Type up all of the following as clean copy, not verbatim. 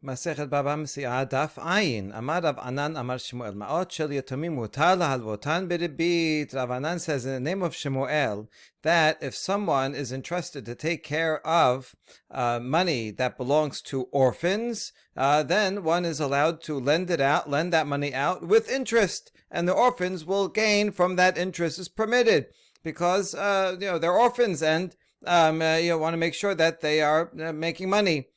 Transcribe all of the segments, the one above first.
Masechet Baba Mesia Daf Ayin. Amar Rav Anan Amar Shmuel. Ma'ot shel yatomim mutar lahalvotan beribit. Rav Anan says in the name of Shmuel that if someone is entrusted to take care of money that belongs to orphans, then one is allowed to lend that money out with interest, and the orphans will gain from that interest is permitted because they're orphans and you want to make sure that they are making money.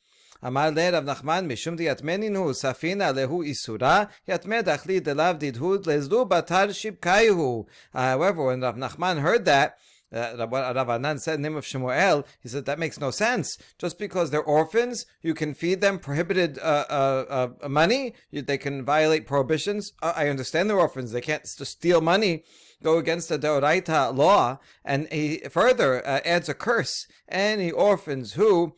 Amar le Rav Nachman mishum diyatmeninu safina lehu isura yatme dachli delav didhu lezlu batar shibkaihu. However, when Rav Nachman heard that, Rav Anan said in the name of Shmuel, he said that makes no sense. Just because they're orphans, you can feed them prohibited money. They can violate prohibitions. I understand they're orphans; they can't just steal money, go against the Deoraita law. And he further adds a curse: any orphans who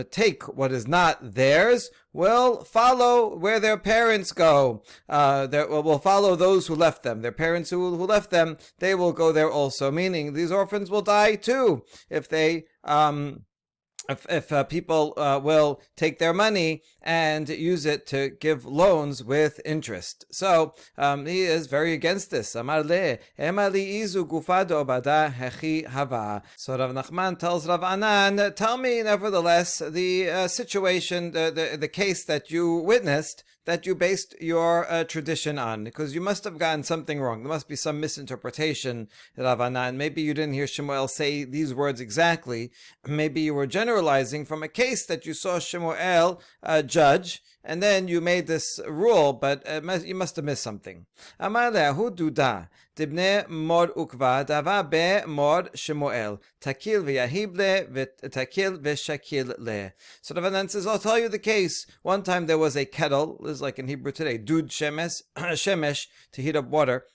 take what is not theirs will follow where their parents go. Will follow those who left them. Their parents who left them, they will go there also. Meaning these orphans will die too if they if people will take their money and use it to give loans with interest. So he is very against this. Amar le, emali izu gufado bada hechi hava. So Rav Nachman tells Rav Anan, tell me nevertheless the situation, the case that you witnessed, that you based your tradition on, because you must have gotten something wrong. There must be some misinterpretation, Rav Anan. Maybe you didn't hear Shmuel say these words exactly. Maybe you were generalizing from a case that you saw Shmuel judge, and then you made this rule, but you must have missed something. Amar lehu duda tibne mor ukva dava be mor Shmuel takil v'yahible v'takil v'shakil le. So Rav Anan says, I'll tell you the case. One time there was a kettle, this is like in Hebrew today, dud shemesh, to heat up water.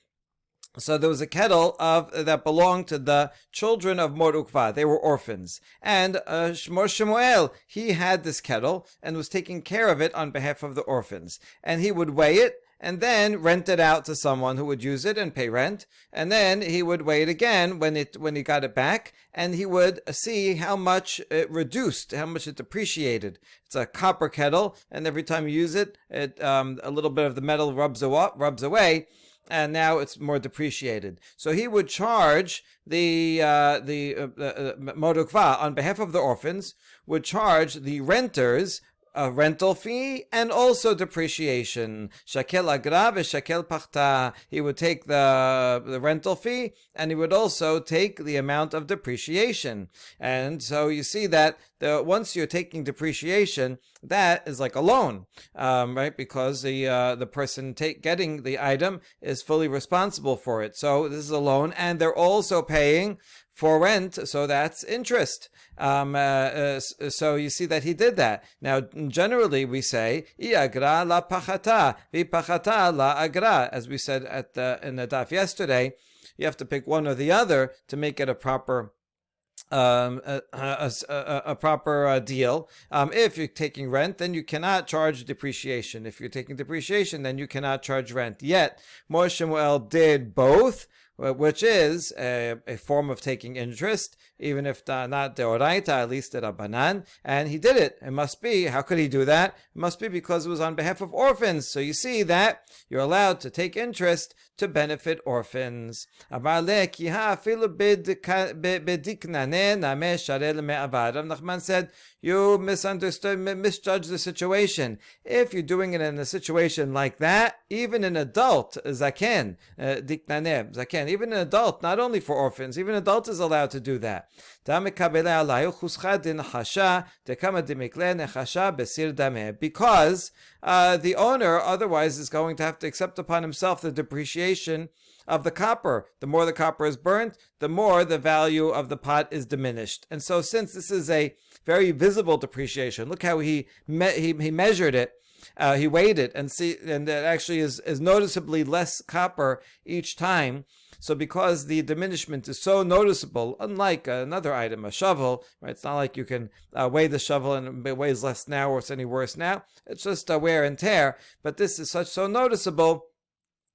So there was a kettle that belonged to the children of Mor Ukva. They were orphans. And Mor Shmuel, he had this kettle and was taking care of it on behalf of the orphans. And he would weigh it and then rent it out to someone who would use it and pay rent. And then he would weigh it again when he got it back, and he would see how much it reduced, how much it depreciated. It's a copper kettle, and every time you use it, a little bit of the metal rubs away, and now it's more depreciated. So he would charge the Modukva on behalf of the orphans, would charge the renters a rental fee and also depreciation. Shakel agra v'shakel pachta. He would take the rental fee and he would also take the amount of depreciation. And so you see that once you're taking depreciation, that is like a loan, right? Because the person getting the item is fully responsible for it. So this is a loan, and they're also paying for rent, so that's interest. So you see that he did that. Now, generally we say, I agra la pachata, vi pachata la agra. As we said in the daf yesterday, you have to pick one or the other to make it a proper deal. If you're taking rent, then you cannot charge depreciation. If you're taking depreciation, then you cannot charge rent. Yet, Mor Shmuel did both, which is a form of taking interest, even if not deoraita, at least the Rabbanan, and he did it. It must be, how could he do that? It must be because it was on behalf of orphans. So you see that you're allowed to take interest to benefit orphans. Rav Nachman said, you misjudged the situation. If you're doing it in a situation like that, even an adult, zaken, zaken, even an adult, not only for orphans, even an adult is allowed to do that. Because the owner otherwise is going to have to accept upon himself the depreciation of the copper. The more the copper is burnt, the more the value of the pot is diminished. And so since this is a very visible depreciation, look how he measured it. He weighed it and it actually is noticeably less copper each time. So because the diminishment is so noticeable, unlike another item, a shovel, right? It's not like you can weigh the shovel and it weighs less now or it's any worse now. It's just a wear and tear. But this is so noticeable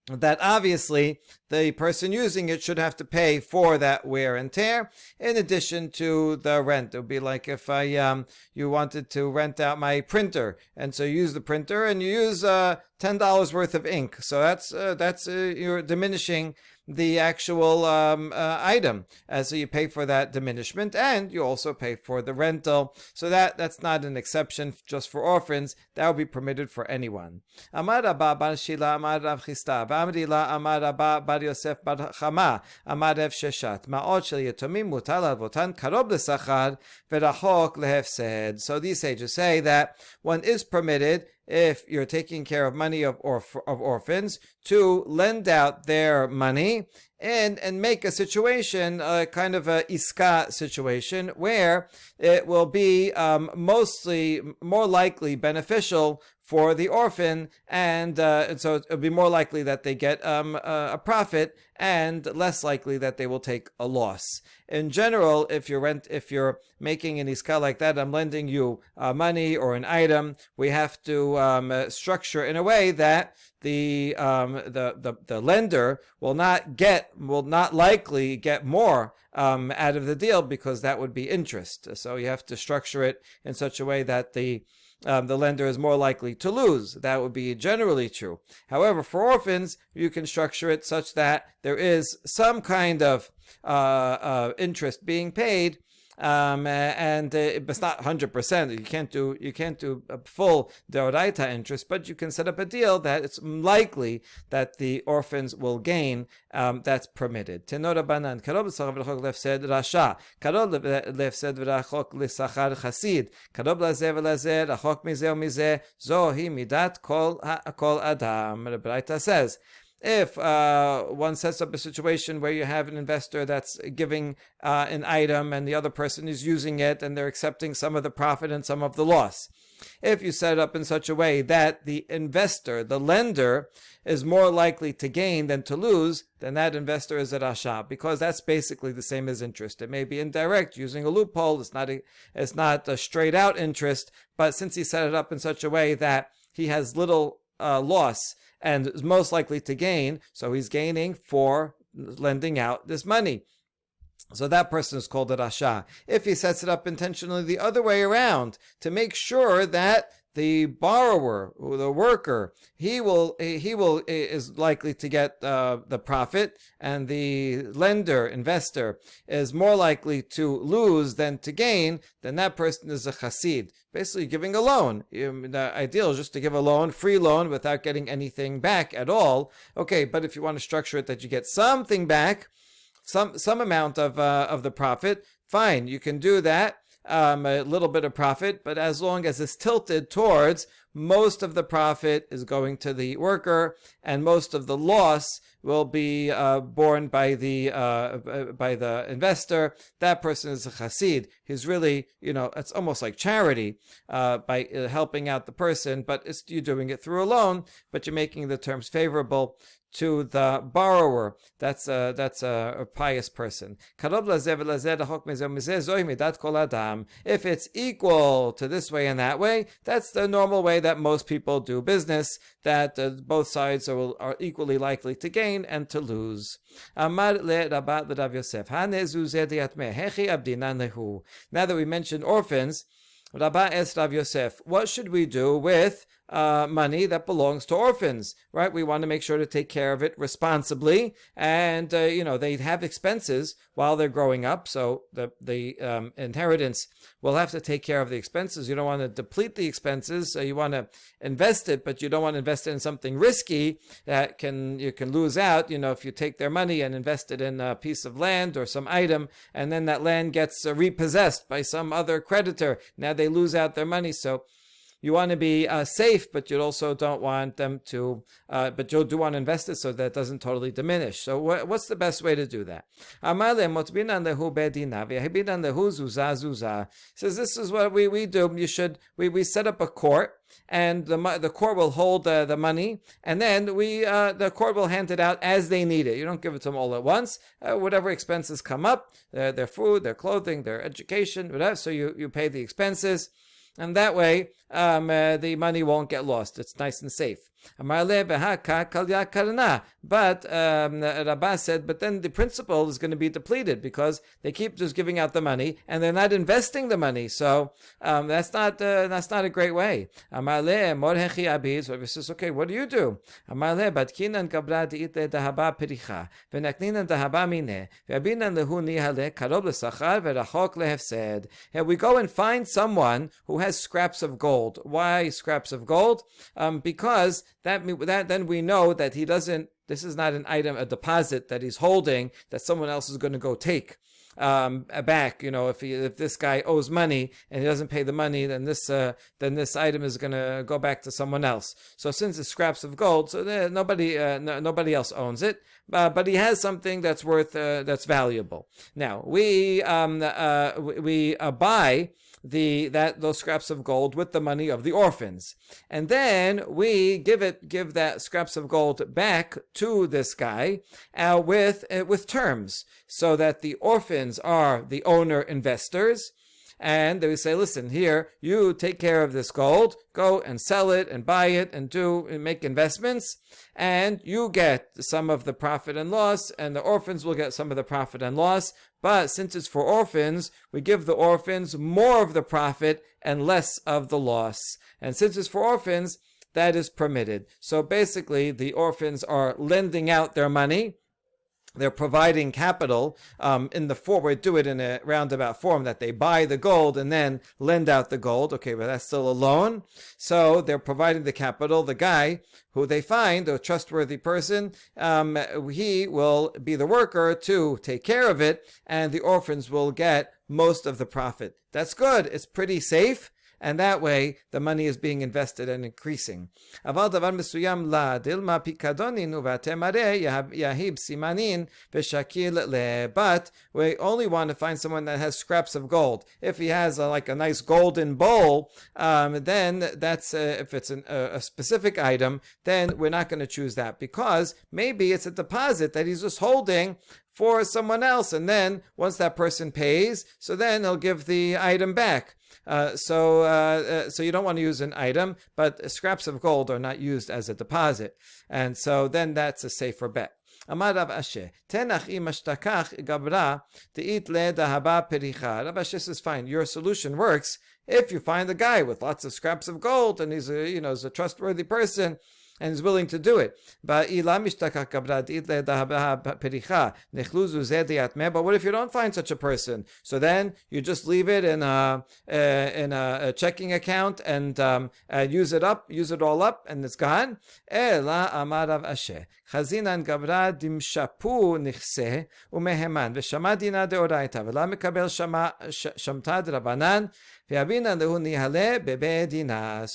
that obviously the person using it should have to pay for that wear and tear in addition to the rent. It would be like if you wanted to rent out my printer, and so you use the printer and you use $10 worth of ink. So that's you're diminishing the actual item. So you pay for that diminishment, and you also pay for the rental. So that's not an exception just for orphans. That would be permitted for anyone. Amar Rabba bar Shila Amar Rav Chisda V'amri la Amar Rabba bar Yosef bar Chama Amar Rav Sheshat Ma'od shel Yatomim mutal avotan karob lesachar v'rachok lehefsed. So these sages say that one is permitted, if you're taking care of money of orphans, to lend out their money and make a situation, kind of a iska situation, where it will be mostly more likely beneficial for the orphan, and so it'll be more likely that they get a profit and less likely that they will take a loss. In general, if you're making an iska like that, I'm lending you money or an item, we have to structure in a way that the lender will not likely get more out of the deal, because that would be interest. So you have to structure it in such a way that the lender is more likely to lose. That would be generally true. However, for orphans, you can structure it such that there is some kind of interest being paid, and it's not 100%. You can't do a full deoraita interest, but you can set up a deal that it's likely that the orphans will gain. That's permitted. Tenora banan karob l'sachar v'rachok lefsed rasha, karob lefsed v'rachok l'sachar chasid, karob lazeh v'lazeh rachok mizeh u'mizeh, zohi midat kol adam. The Braita says, if one sets up a situation where you have an investor that's giving an item and the other person is using it and they're accepting some of the profit and some of the loss, if you set it up in such a way that the investor, the lender, is more likely to gain than to lose, then that investor is a rasha, because that's basically the same as interest. It may be indirect, using a loophole. It's not a straight out interest, but since he set it up in such a way that he has little loss and is most likely to gain, so he's gaining for lending out this money. So that person is called a rasha. If he sets it up intentionally the other way around, to make sure that the borrower, or the worker, he is likely to get the profit, and the lender, investor, is more likely to lose than to gain, then that person is a chassid, basically giving a loan. The ideal is just to give a loan, free loan, without getting anything back at all. Okay, but if you want to structure it that you get something back, some amount of the profit, fine, you can do that. A little bit of profit, but as long as it's tilted towards most of the profit is going to the worker and most of the loss will be borne by the investor, that person is a chassid. He's really, it's almost like charity by helping out the person, but you're doing it through a loan, but you're making the terms favorable to the borrower. That's a pious person. If it's equal to this way and that way, that's the normal way that most people do business, that both sides are equally likely to gain and to lose. Now that we mentioned orphans, Rabba asked Rav Yosef, what should we do with money that belongs to orphans, right? We want to make sure to take care of it responsibly, and they have expenses while they're growing up, so the inheritance will have to take care of the expenses. You don't want to deplete the expenses, so you want to invest it, but you don't want to invest it in something risky that you can lose out. If you take their money and invest it in a piece of land or some item, and then that land gets repossessed by some other creditor, now they lose out their money. So you want to be safe, but you also don't want them to, but you do want to invest it so that it doesn't totally diminish. So what's the best way to do that? Says this is what we do. We set up a court, and the court will hold the money, and then the court will hand it out as they need it. You don't give it to them all at once. Whatever expenses come up, their food, their clothing, their education, whatever, so you pay the expenses. And that way, the money won't get lost. It's nice and safe. But Rabbah said, but then the principal is going to be depleted because they keep just giving out the money and they're not investing the money. So that's not a great way. So he says, okay, what do you do? Here we go and find someone who has scraps of gold. Why scraps of gold? Because that then we know that he doesn't. This is not an item, a deposit that he's holding that someone else is going to go take back. If this guy owes money and he doesn't pay the money, then this item is going to go back to someone else. So since it's scraps of gold, so nobody else owns it, but he has something that's worth that's valuable. Now we buy those scraps of gold with the money of the orphans, and then we give that scraps of gold back to this guy with terms, so that the orphans are the owner investors. And they would say, listen, here, you take care of this gold, go and sell it and buy it and make investments, and you get some of the profit and loss, and the orphans will get some of the profit and loss. But since it's for orphans, we give the orphans more of the profit and less of the loss. And since it's for orphans, that is permitted. So basically, the orphans are lending out their money. They're providing capital in the form. We do it in a roundabout form that they buy the gold and then lend out the gold. Okay, but that's still a loan. So they're providing the capital. The guy who they find, a trustworthy person, he will be the worker to take care of it, and the orphans will get most of the profit. That's good. It's pretty safe. And that way, the money is being invested and increasing. But we only want to find someone that has scraps of gold. If he has a nice golden bowl, then that's if it's a specific item, then we're not going to choose that, because maybe it's a deposit that he's just holding for someone else, and then once that person pays, so then he'll give the item back. So you don't want to use an item, but scraps of gold are not used as a deposit, and so then that's a safer bet. Amar Rav Ashe, tenach imashtakach gabra te'it le dahaba pericha. Rav Ashe says, fine, your solution works if you find a guy with lots of scraps of gold and he's a trustworthy person and is willing to do it. But what if you don't find such a person? So then you just leave it in a checking account and use it all up, and it's gone. Ela amar Rav Ashe, chazinan gabra dimshapu nichse umeheman v'shama dina deoraita v'la mekabel shamtad rabanan. So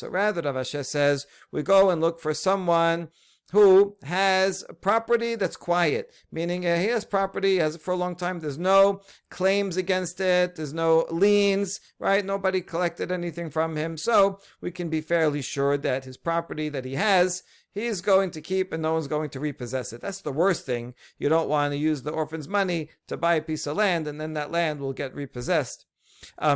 rather, Rav Ashe says, we go and look for someone who has property that's quiet, meaning he has property, has it for a long time, there's no claims against it, there's no liens, right? Nobody collected anything from him, so we can be fairly sure that his property that he has, he's going to keep and no one's going to repossess it. That's the worst thing. You don't want to use the orphan's money to buy a piece of land and then that land will get repossessed.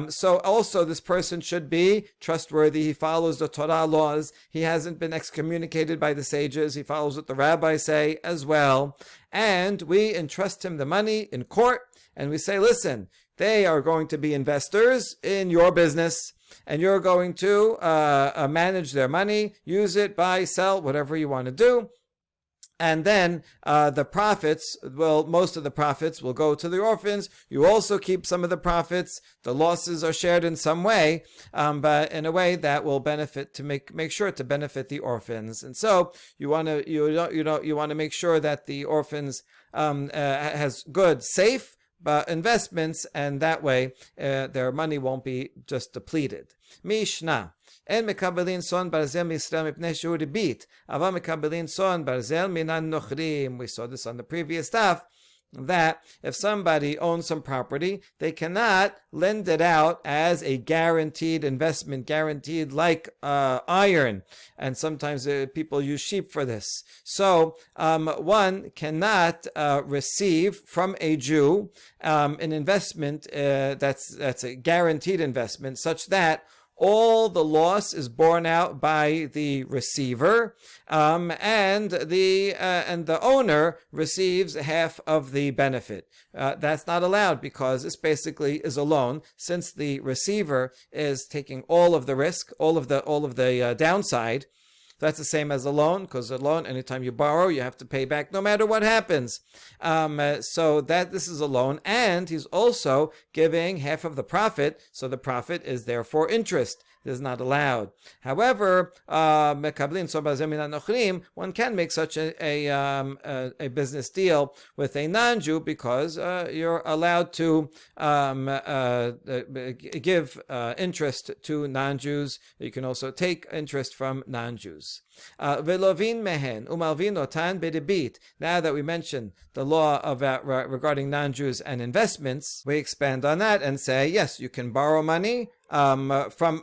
So also this person should be trustworthy. He follows the Torah laws. He hasn't been excommunicated by the sages. He follows what the rabbis say as well. And we entrust him the money in court and we say, listen, they are going to be investors in your business and you're going to manage their money, use it, buy, sell, whatever you want to do. And then most of the profits will go to the orphans. You also keep some of the profits. The losses are shared in some way, but in a way that will benefit to make sure to benefit the orphans. And so you want to make sure that the orphans has good, safe investments, and that way their money won't be just depleted. Mishnah. En mekabelin son barzel mi'Yisrael mipnei shehu ribit, aval mekabelin son barzel minan nochrim. We saw this on the previous daf, that if somebody owns some property, they cannot lend it out as a guaranteed investment, guaranteed like iron. And sometimes people use sheep for this. So one cannot receive from a Jew an investment that's a guaranteed investment, such that all the loss is borne out by the receiver, and the owner receives half of the benefit. That's not allowed because this basically is a loan, since the receiver is taking all of the risk, all of the downside. That's the same as a loan, because a loan, anytime you borrow, you have to pay back no matter what happens. So that this is a loan, and he's also giving half of the profit, so the profit is therefore interest. This is not allowed. However, one can make such a business deal with a non-Jew, because you're allowed to give interest to non-Jews. You can also take interest from non-Jews. Now that we mentioned the law about regarding non-Jews and investments, we expand on that and say, yes, you can borrow money from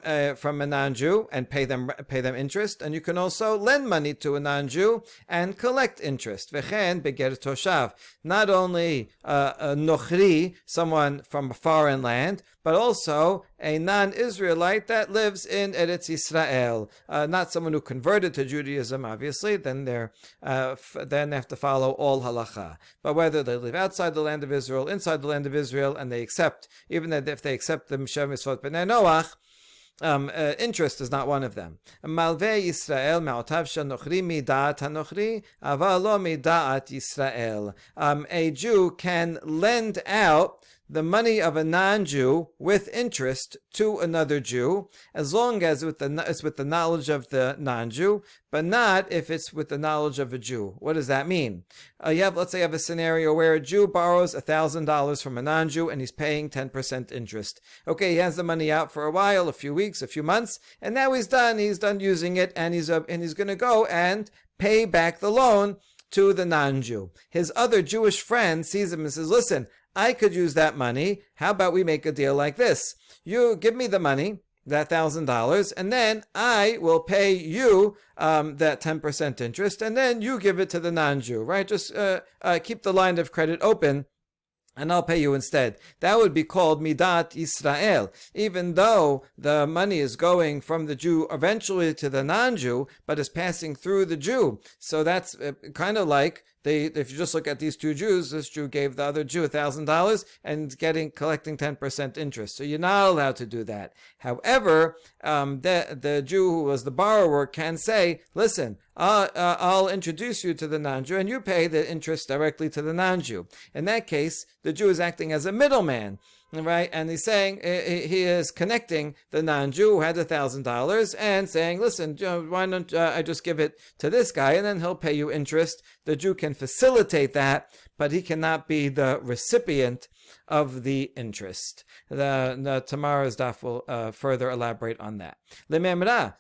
a non-Jew and pay them interest, and you can also lend money to a non-Jew and collect interest. V'chen beger toshav, not only a nochri, someone from a foreign land, but also a non-Israelite that lives in Eretz Yisrael, not someone who converted to Judaism. Obviously, then they have to follow all halacha. But whether they live outside the land of Israel, inside the land of Israel, and they accept, even if they accept the Mishav Mitzvot B'nai Noach, interest is not one of them. Malvei Yisrael me'otav shenochri midat hanochri, aval lo midat Yisrael. A Jew can lend out the money of a non-Jew with interest to another Jew, as long as it's with the knowledge of the non-Jew, but not if it's with the knowledge of a Jew. What does that mean? Let's say you have a scenario where a Jew borrows $1,000 from a non-Jew and he's paying 10% interest. Okay, he has the money out for a while, a few weeks, a few months, and now he's done using it, and he's going to go and pay back the loan to the non-Jew. His other Jewish friend sees him and says, listen, I could use that money. How about we make a deal like this? You give me the money, that $1,000, and then I will pay you that 10% interest, and then you give it to the non-Jew, right? Just keep the line of credit open, and I'll pay you instead. That would be called Midat Yisrael, even though the money is going from the Jew eventually to the non-Jew, but is passing through the Jew. So that's kind of like, if you just look at these two Jews, this Jew gave the other Jew $1,000 and collecting 10% interest. So you're not allowed to do that. However, the Jew who was the borrower can say, listen, I'll introduce you to the non-Jew and you pay the interest directly to the non-Jew. In that case, the Jew is acting as a middleman. Right, and he's saying, he is connecting the non-Jew who had $1,000 and saying, listen, why don't I just give it to this guy and then he'll pay you interest. The Jew can facilitate that, but he cannot be the recipient of the interest. The tomorrow's daf will further elaborate on that. Now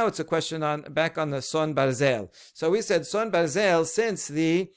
it's a question back on the son barzel. So we said son barzel, since the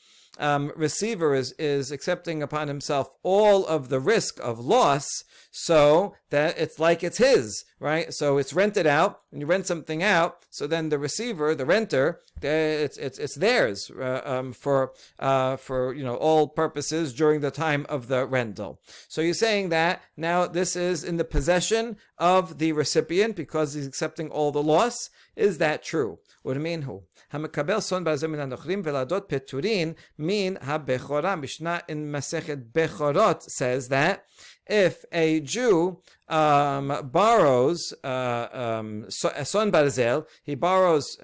receiver is accepting upon himself all of the risk of loss, so that it's like it's his, right? So it's rented out, and you rent something out, so then the receiver, the renter, it's theirs for all purposes during the time of the rental. So you're saying that now this is in the possession of the recipient because he's accepting all the loss. Is that true? Urminhu. Hamekabel son barzeh min hanochrim veladot peturin min habechora. Mishnah in Masechet Bechorot says that if a Jew borrows a son barzel, he borrows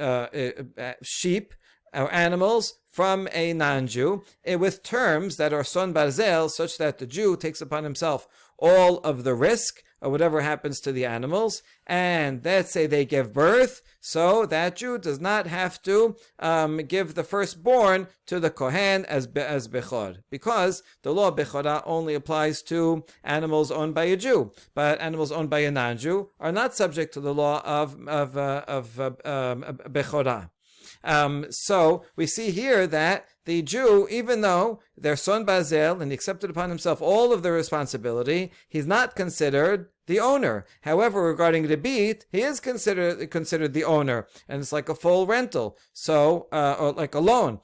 sheep or animals from a non-Jew with terms that are son barzel, such that the Jew takes upon himself all of the risk or whatever happens to the animals, and let's say they give birth, so that Jew does not have to give the firstborn to the Kohen as Bechor, because the law of Bechorah only applies to animals owned by a Jew, but animals owned by a non-Jew are not subject to the law of Bechorah. So we see here that the Jew, even though they're son bazel and he accepted upon himself all of the responsibility, he's not considered the owner. However, regarding the beat, he is considered the owner, and it's like a full rental, so or like a loan.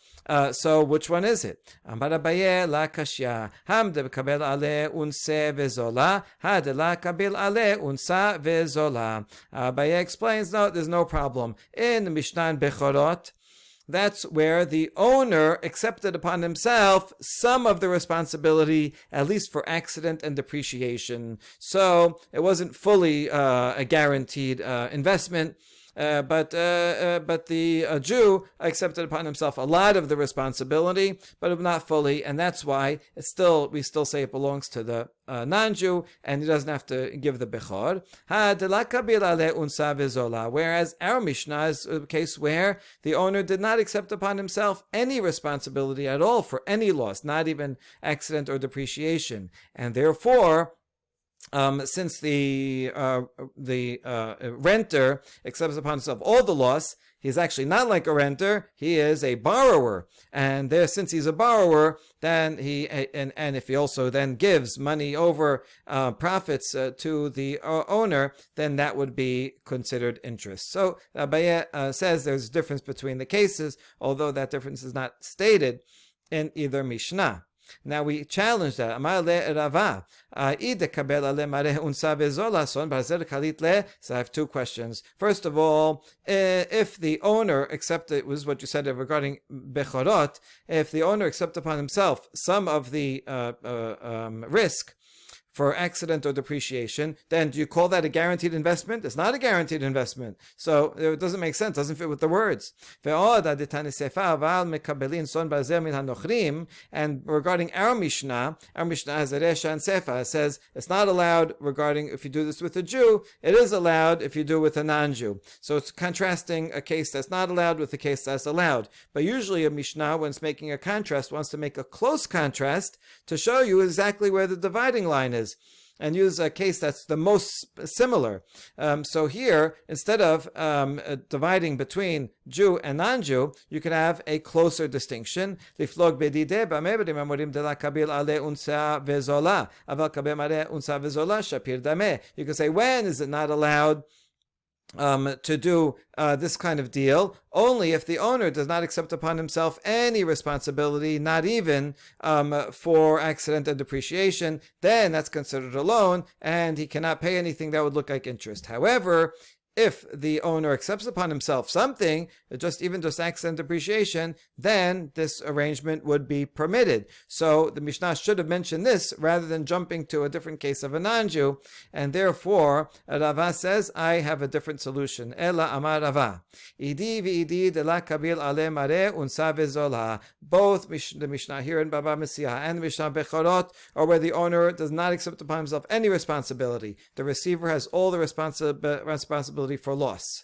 So which one is it? Amar Abaye la kashya ham de kabel ale unse vezola had la kabel ale unsa vezola. Abaye explains, no, there's no problem in Mishnah Bechorot. That's where the owner accepted upon himself some of the responsibility, at least for accident and depreciation. So it wasn't fully a guaranteed investment. But the Jew accepted upon himself a lot of the responsibility, but not fully, and that's why we still say it belongs to the non-Jew, and he doesn't have to give the bechor. Whereas our Mishnah is a case where the owner did not accept upon himself any responsibility at all for any loss, not even accident or depreciation, and therefore, since the renter accepts upon himself all the loss, he's actually not like a renter. He is a borrower, and there, since he's a borrower, then and if he also then gives money over profits to the owner, then that would be considered interest. So Abaye says there's a difference between the cases, although that difference is not stated in either Mishnah. Now we challenge that. So I have two questions. First of all, if the owner accepted, it was what you said regarding Bechorot, if the owner accepted upon himself some of the risk for accident or depreciation, then do you call that a guaranteed investment? It's not a guaranteed investment. So it doesn't make sense, doesn't fit with the words. And regarding our Mishnah has a Resha and Sefa. It says it's not allowed regarding if you do this with a Jew, it is allowed if you do it with a non-Jew. So it's contrasting a case that's not allowed with a case that's allowed. But usually a Mishnah, when it's making a contrast, wants to make a close contrast to show you exactly where the dividing line is, and use a case that's the most similar. So here, instead of dividing between Jew and non-Jew, you could have a closer distinction. You can say, when is it not allowed to do this kind of deal? Only if the owner does not accept upon himself any responsibility, not even for accident and depreciation, then that's considered a loan, and he cannot pay anything that would look like interest. However, if the owner accepts upon himself something, just accident depreciation, then this arrangement would be permitted. So the Mishnah should have mentioned this rather than jumping to a different case of a non-Jew, and therefore Rava says, I have a different solution. Ela amar Rava, idi v'idi de la kabil ale mare unsa vezola. Both the Mishnah here in Baba Mesia and the Mishnah Bechorot are where the owner does not accept upon himself any responsibility. The receiver has all the responsibility for loss.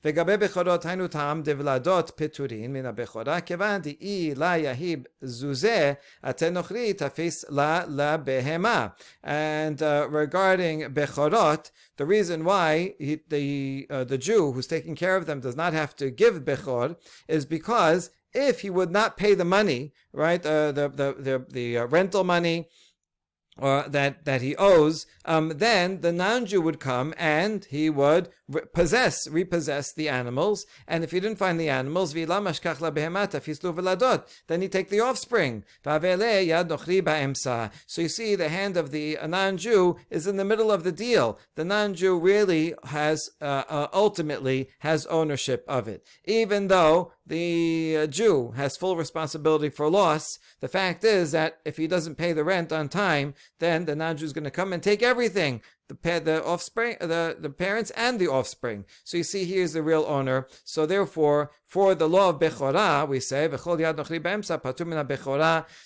וגבי בכורות היינו טעם דבלדות פיטורין מן הבכורה כיוון דאי לה יהיב זוזה התנוכרי תפיס לה לבהמה. And regarding bechorot, the reason why the Jew who's taking care of them does not have to give bechor is because if he would not pay the money, right, the rental money, or that he owes, then the non-Jew would come and he would repossess the animals, and if he didn't find the animals, then he'd take the offspring. So you see, the hand of the non-Jew is in the middle of the deal. The non-Jew really has ultimately has ownership of it. Even though the Jew has full responsibility for loss, the fact is that if he doesn't pay the rent on time, then the non-Jew is going to come and take everything. The offspring, the parents and the offspring. So you see, he is the real owner. So therefore, for the law of Bechorah, we say,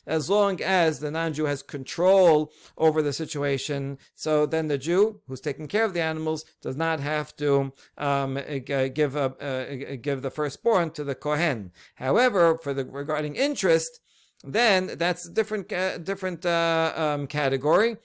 as long as the non-Jew has control over the situation, so then the Jew, who's taking care of the animals, does not have to give the firstborn to the Kohen. However, regarding interest, then that's a different category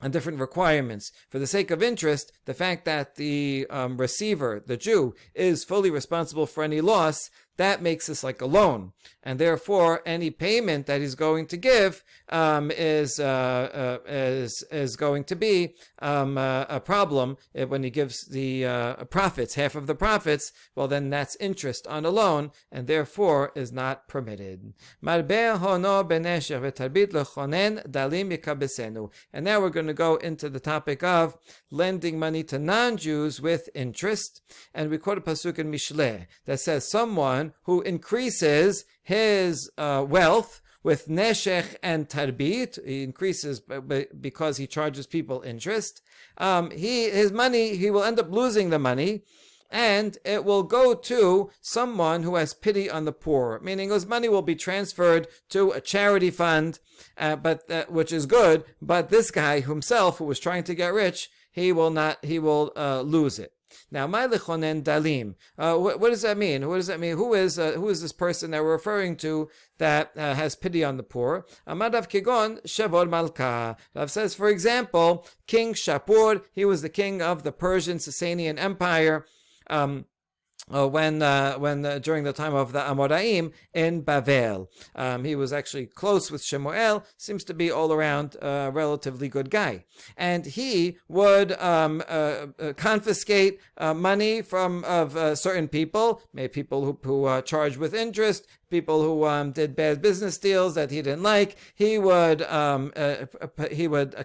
and different requirements. For the sake of interest, the fact that the receiver, the Jew, is fully responsible for any loss, that makes this like a loan, and therefore any payment that he's going to give is going to be a problem when he gives the profits, half of the profits. Well, then that's interest on a loan, and therefore is not permitted. And now we're going to go into the topic of lending money to non-Jews with interest. And we quote a pasuk in Mishleh that says someone who increases his wealth with neshech and tarbit, he increases because he charges people interest. His money, he will end up losing the money, and it will go to someone who has pity on the poor, meaning his money will be transferred to a charity fund, which is good, but this guy himself, who was trying to get rich, he will lose it. Now, my lechonen dalim. What does that mean? What does that mean? Who is this person that we're referring to that has pity on the poor? Amadav kigon shevod malka. Rav says, for example, King Shapur. He was the king of the Persian Sasanian Empire. When during the time of the Amoraim in Bavel. He was actually close with Shemuel, seems to be all around a relatively good guy. And he would confiscate money of certain people, maybe people who charged with interest, people who did bad business deals that he didn't like. He would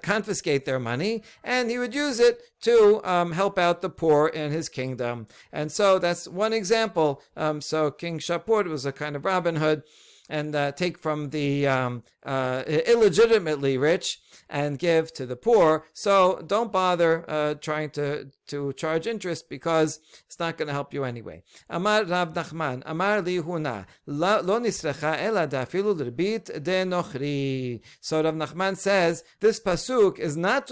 confiscate their money, and he would use it to help out the poor in his kingdom. And so that's one example. So King Shapur was a kind of Robin Hood, and take from the illegitimately rich and give to the poor. So don't bother trying to charge interest, because it's not going to help you anyway. Amar Rav Nachman, Amar li huna, lo nisrecha ela dafilu l'rbit de nochri. So Rav Nachman says this pasuk is not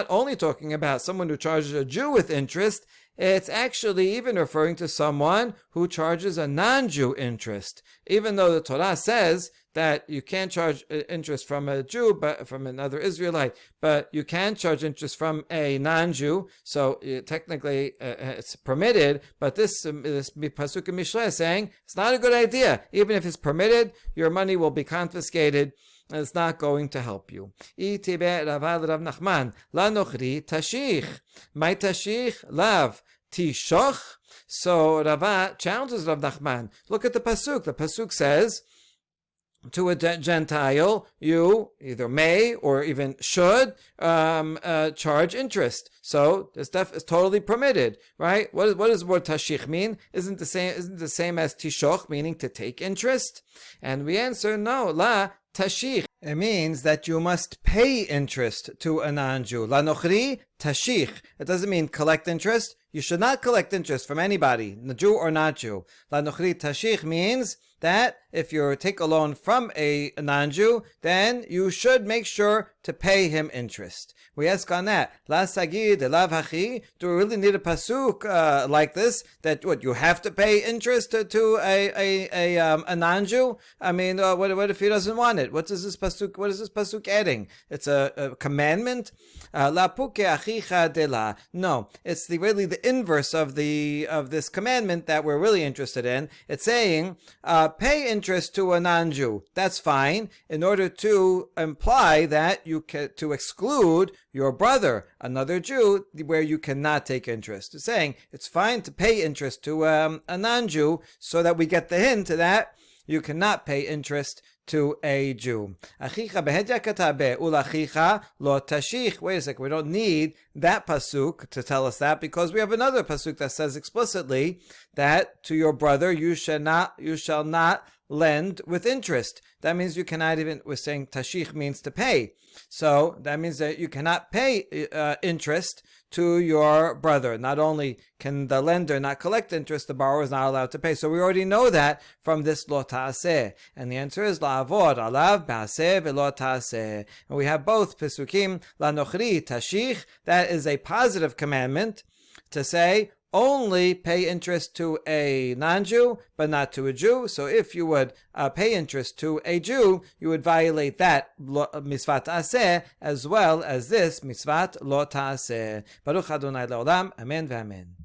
only talking about someone who charges a Jew with interest. It's actually even referring to someone who charges a non-Jew interest. Even though the Torah says that you can't charge interest from a Jew, but from another Israelite, but you can charge interest from a non-Jew. So technically it's permitted, but this pasuk in Mishleh is saying it's not a good idea. Even if it's permitted, your money will be confiscated, and it's not going to help you. Rav Nachman, la nochri tashich. My tashich lav tishoch. So Rava challenges Rav Nachman. Look at the pasuk. The pasuk says, to a Gentile, you either may or even should charge interest. So this stuff is totally permitted, right? What does the word tashich mean? Isn't the same as tishoch, meaning to take interest? And we answer no. La tashich. It means that you must pay interest to a non-Jew. La nochri tashich. It doesn't mean collect interest. You should not collect interest from anybody, Jew or not Jew. La nochri tashich means that if you take a loan from a non-Jew, then you should make sure to pay him interest. We ask on that, La sagid elav hachi, do we really need a pasuk like this, that what, you have to pay interest to a non-Jew? I mean, what if he doesn't want it? What is this pasuk adding? It's a commandment? La puke achicha de la. No, it's really the inverse of this commandment that we're really interested in. It's saying, pay interest to a non-Jew. That's fine, in order to imply that to exclude your brother, another Jew, where you cannot take interest. It's saying it's fine to pay interest to a non-Jew, so that we get the hint that you cannot pay interest to a Jew. Achicha behedya katabe ulachicha lo tashich. Wait a second, we don't need that pasuk to tell us that, because we have another pasuk that says explicitly that to your brother you shall not lend with interest. That means you cannot even, we're saying tashich means to pay. So that means that you cannot pay interest to your brother. Not only can the lender not collect interest, the borrower is not allowed to pay. So we already know that from this lo ta'aseh. And the answer is la'avod alav ba'aseh ve'lo ta'aseh. And we have both pesukim, la nochri tashich, that is a positive commandment to say, only pay interest to a non-Jew, but not to a Jew. So if you would pay interest to a Jew, you would violate that mitzvat ta'aseh, as well as this mitzvat lo ta'aseh. Baruch Adonai le'olam. Amen ve'amen.